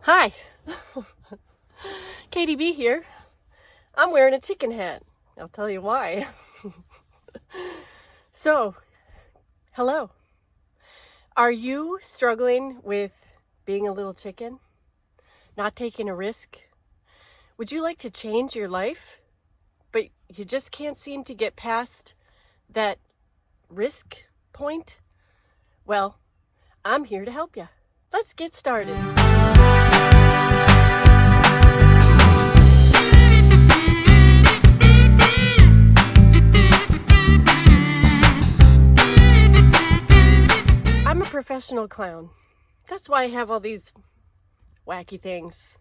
Hi, Katy B here. I'm wearing a chicken hat. I'll tell you why. So, hello. Are you struggling with being a little chicken? Not taking a risk? Would you like to change your life, but you just can't seem to get past that risk point? Well, I'm here to help you. Let's get started. I'm a professional clown. That's why I have all these wacky things.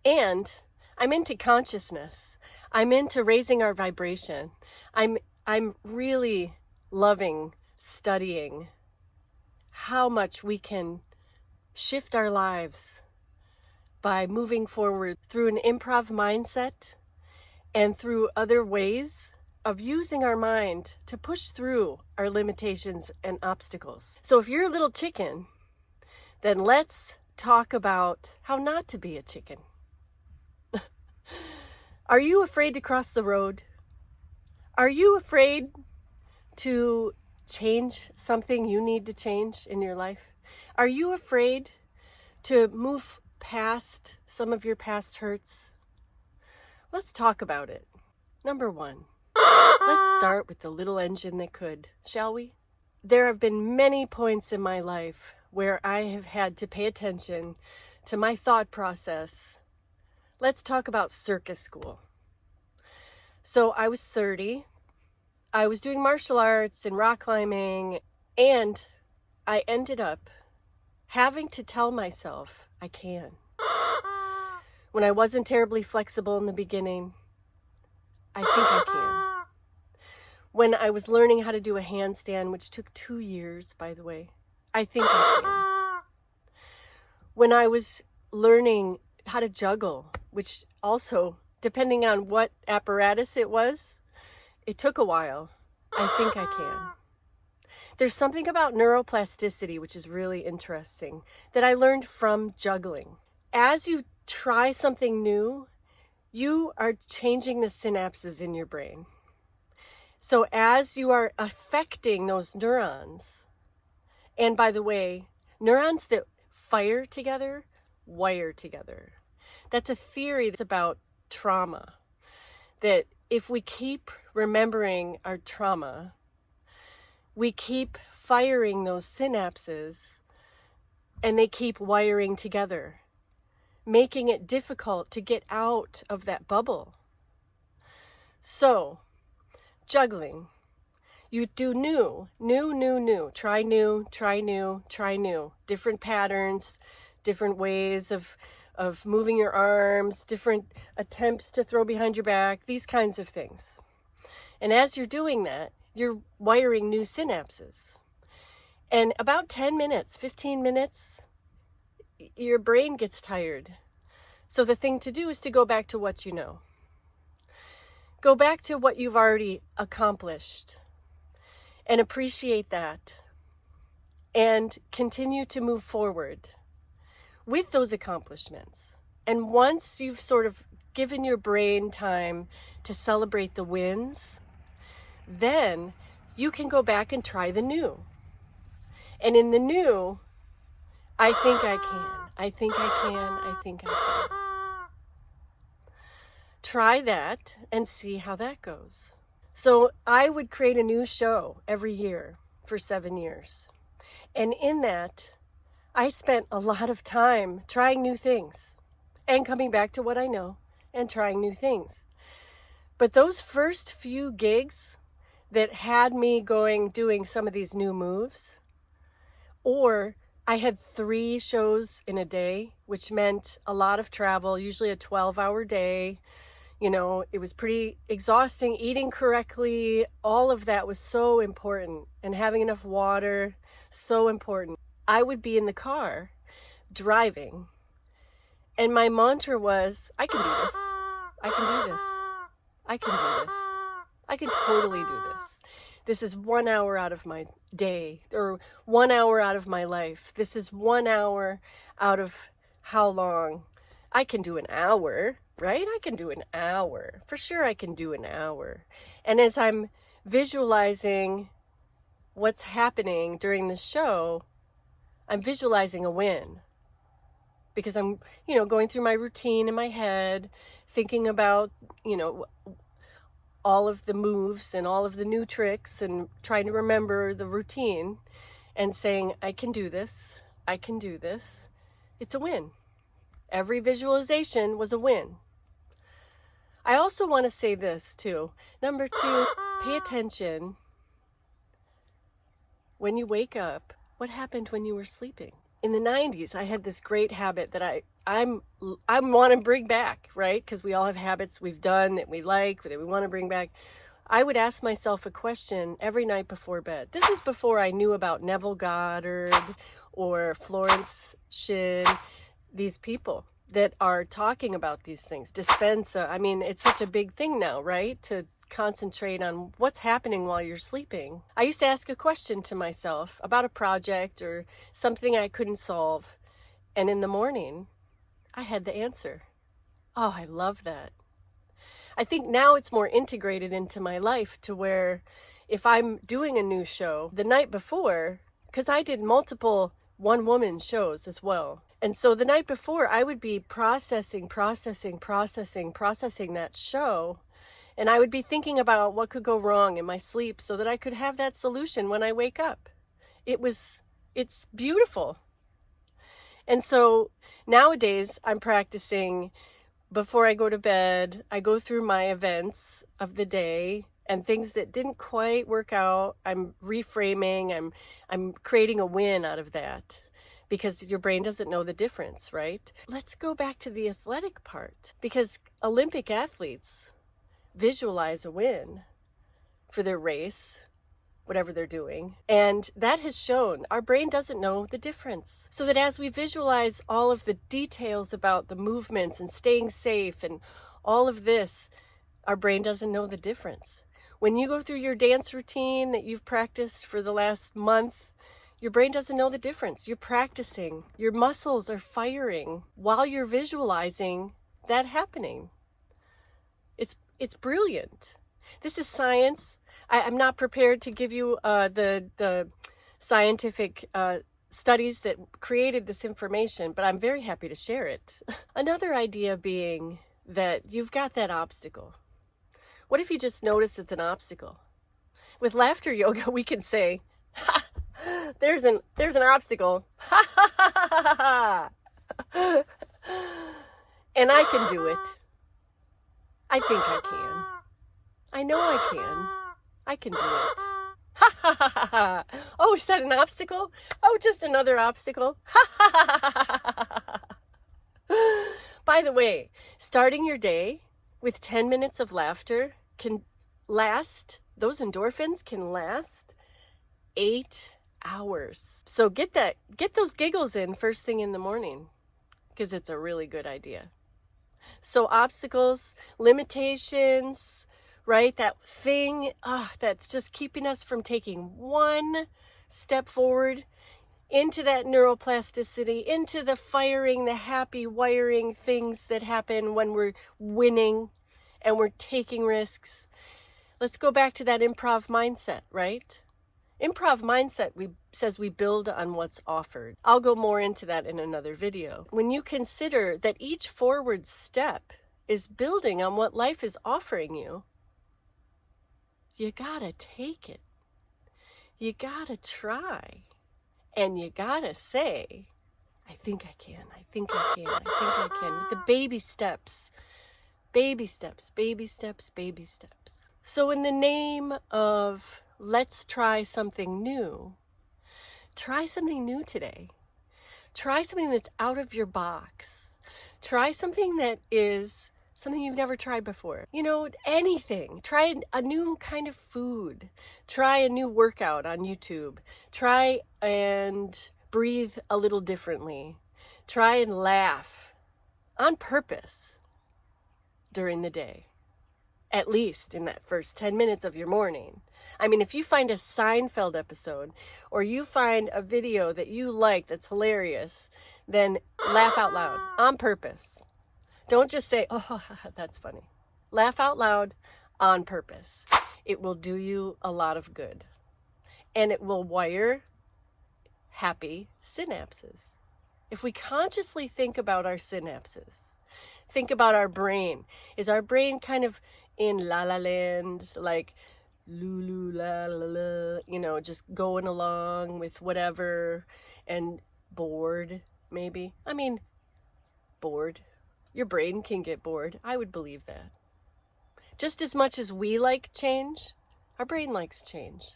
And I'm into consciousness. I'm into raising our vibration. I'm really loving studying how much we can shift our lives by moving forward through an improv mindset and through other ways of using our mind to push through our limitations and obstacles. So if you're a little chicken, then let's talk about how not to be a chicken. Are you afraid to cross the road? Are you afraid to change something you need to change in your life? Are you afraid to move past some of your past hurts? Let's talk about it. Number one, let's start with the little engine that could, shall we? There have been many points in my life where I have had to pay attention to my thought process. Let's talk about circus school. So I was 30. I was doing martial arts and rock climbing, and I ended up having to tell myself I can. When I wasn't terribly flexible in the beginning, I think I can. When I was learning how to do a handstand, which took 2 years, by the way, I think I can. When I was learning how to juggle, which also, depending on what apparatus it was, it took a while. I think I can. There's something about neuroplasticity, which is really interesting, that I learned from juggling. As you try something new, you are changing the synapses in your brain. So as you are affecting those neurons, and by the way, neurons that fire together, wire together. That's a theory that's about trauma, that if we keep remembering our trauma, we keep firing those synapses and they keep wiring together, making it difficult to get out of that bubble. So, juggling. You do new. Try new. Different patterns, different ways of moving your arms, different attempts to throw behind your back, these kinds of things. And as you're doing that, you're wiring new synapses. And about 10 minutes, 15 minutes, your brain gets tired. So the thing to do is to go back to what you know. Go back to what you've already accomplished and appreciate that and continue to move forward with those accomplishments. And once you've sort of given your brain time to celebrate the wins, then you can go back and try the new. And in the new, I think I can. Try that and see how that goes. So I would create a new show every year for 7 years. And in that, I spent a lot of time trying new things and coming back to what I know and trying new things. But those first few gigs that had me doing some of these new moves, or I had 3 shows in a day, which meant a lot of travel, usually a 12-hour day. You know, it was pretty exhausting. Eating correctly, all of that was so important. And having enough water, so important. I would be in the car driving, and my mantra was, I can do this. I can do this. I can do this. I can totally do this. This is 1 hour out of my day, or 1 hour out of my life. This is 1 hour out of how long? I can do an hour, right? I can do an hour. For sure I can do an hour. And as I'm visualizing what's happening during the show, I'm visualizing a win. Because I'm, going through my routine in my head, thinking about, all of the moves and all of the new tricks and trying to remember the routine and saying, I can do this. I can do this. It's a win. Every visualization was a win. I also want to say this too. Number 2, pay attention when you wake up. What happened when you were sleeping? In the 90s, I had this great habit that I want to bring back, right? Because we all have habits we've done that we like, that we want to bring back. I would ask myself a question every night before bed. This is before I knew about Neville, Goddard, or Florence, Shinn, these people that are talking about these things. Dispenza. I mean, it's such a big thing now, right? To concentrate on what's happening while you're sleeping. I used to ask a question to myself about a project or something I couldn't solve. And in the morning, I had the answer. Oh, I love that. I think now it's more integrated into my life to where if I'm doing a new show the night before, because I did multiple one-woman shows as well. And so the night before, I would be processing that show. And I would be thinking about what could go wrong in my sleep so that I could have that solution when I wake up. It's beautiful. And so nowadays I'm practicing before I go to bed. I go through my events of the day and things that didn't quite work out. I'm reframing, I'm creating a win out of that because your brain doesn't know the difference, right? Let's go back to the athletic part because Olympic athletes visualize a win for their race, whatever they're doing. And that has shown our brain doesn't know the difference. So that as we visualize all of the details about the movements and staying safe and all of this, our brain doesn't know the difference. When you go through your dance routine that you've practiced for the last month, your brain doesn't know the difference. You're practicing. Your muscles are firing while you're visualizing that happening. It's brilliant. This is science. I'm not prepared to give you the scientific studies that created this information, but I'm very happy to share it. Another idea being that you've got that obstacle. What if you just notice it's an obstacle? With laughter yoga, we can say, ha, there's an obstacle. Ha, ha, ha, ha, ha. And I can do it. I think I can. I know I can. I can do it. Ha ha ha ha ha. Oh, is that an obstacle? Oh, just another obstacle. Ha ha ha ha ha ha. By the way, starting your day with 10 minutes of laughter can last, those endorphins can last 8 hours. So get those giggles in first thing in the morning because it's a really good idea. So obstacles, limitations, right? That thing that's just keeping us from taking one step forward into that neuroplasticity, into the firing, the happy wiring things that happen when we're winning and we're taking risks. Let's go back to that improv mindset, right? Improv mindset says we build on what's offered. I'll go more into that in another video. When you consider that each forward step is building on what life is offering you, you gotta take it. You gotta try. And you gotta say, I think I can, I think I can, I think I can. With the baby steps, baby steps, baby steps, baby steps. So in the name of let's try something new. Try something new today. Try something that's out of your box. Try something that is something you've never tried before. Anything. Try a new kind of food. Try a new workout on YouTube. Try and breathe a little differently. Try and laugh on purpose during the day. at least in that first 10 minutes of your morning. I mean, if you find a Seinfeld episode or you find a video that you like that's hilarious, then laugh out loud on purpose. Don't just say, oh, that's funny. Laugh out loud on purpose. It will do you a lot of good. And it will wire happy synapses. If we consciously think about our synapses, think about our brain. Is our brain kind of in la la land, like lulu la la la, you know, just going along with whatever, and bored maybe? I mean, bored. Your brain can get bored. I would believe that. Just as much as we like change, our brain likes change.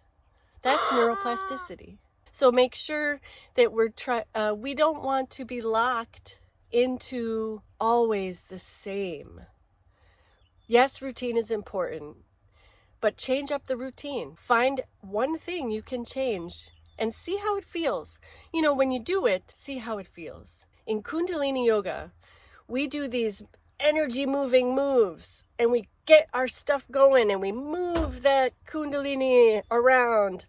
That's neuroplasticity. So make sure that we don't want to be locked into always the same. Yes, routine is important, but change up the routine. Find one thing you can change and see how it feels. You know, when you do it, see how it feels. In Kundalini Yoga, we do these energy moving moves and we get our stuff going and we move that Kundalini around,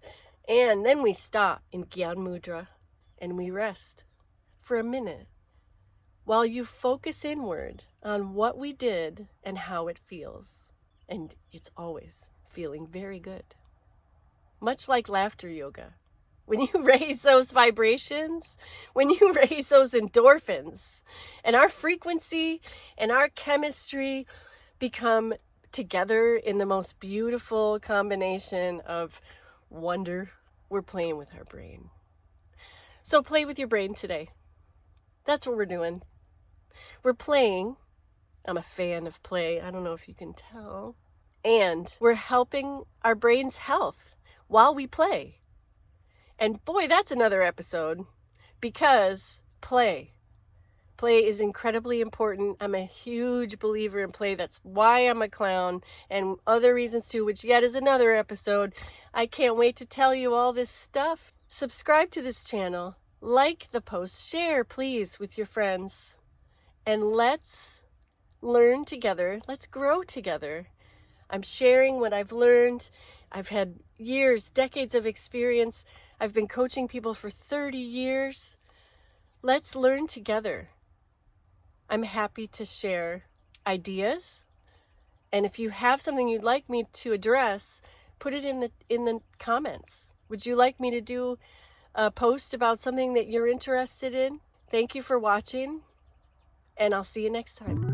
and then we stop in Gyan Mudra and we rest for a minute while you focus inward on what we did and how it feels. And it's always feeling very good. Much like laughter yoga. When you raise those vibrations, when you raise those endorphins, and our frequency and our chemistry become together in the most beautiful combination of wonder, we're playing with our brain. So play with your brain today. That's what we're doing. We're playing. I'm a fan of play. I don't know if you can tell. And we're helping our brain's health while we play. And boy, that's another episode, because play is incredibly important. I'm a huge believer in play. That's why I'm a clown, and other reasons too, which yet is another episode. I can't wait to tell you all this stuff. Subscribe to this channel, like the post, share please with your friends, and let's learn together. Let's grow together. I'm sharing what I've learned. I've had years, decades of experience. I've been coaching people for 30 years. Let's learn together. I'm happy to share ideas. And if you have something you'd like me to address, put it in the comments. Would you like me to do a post about something that you're interested in? Thank you for watching, and I'll see you next time.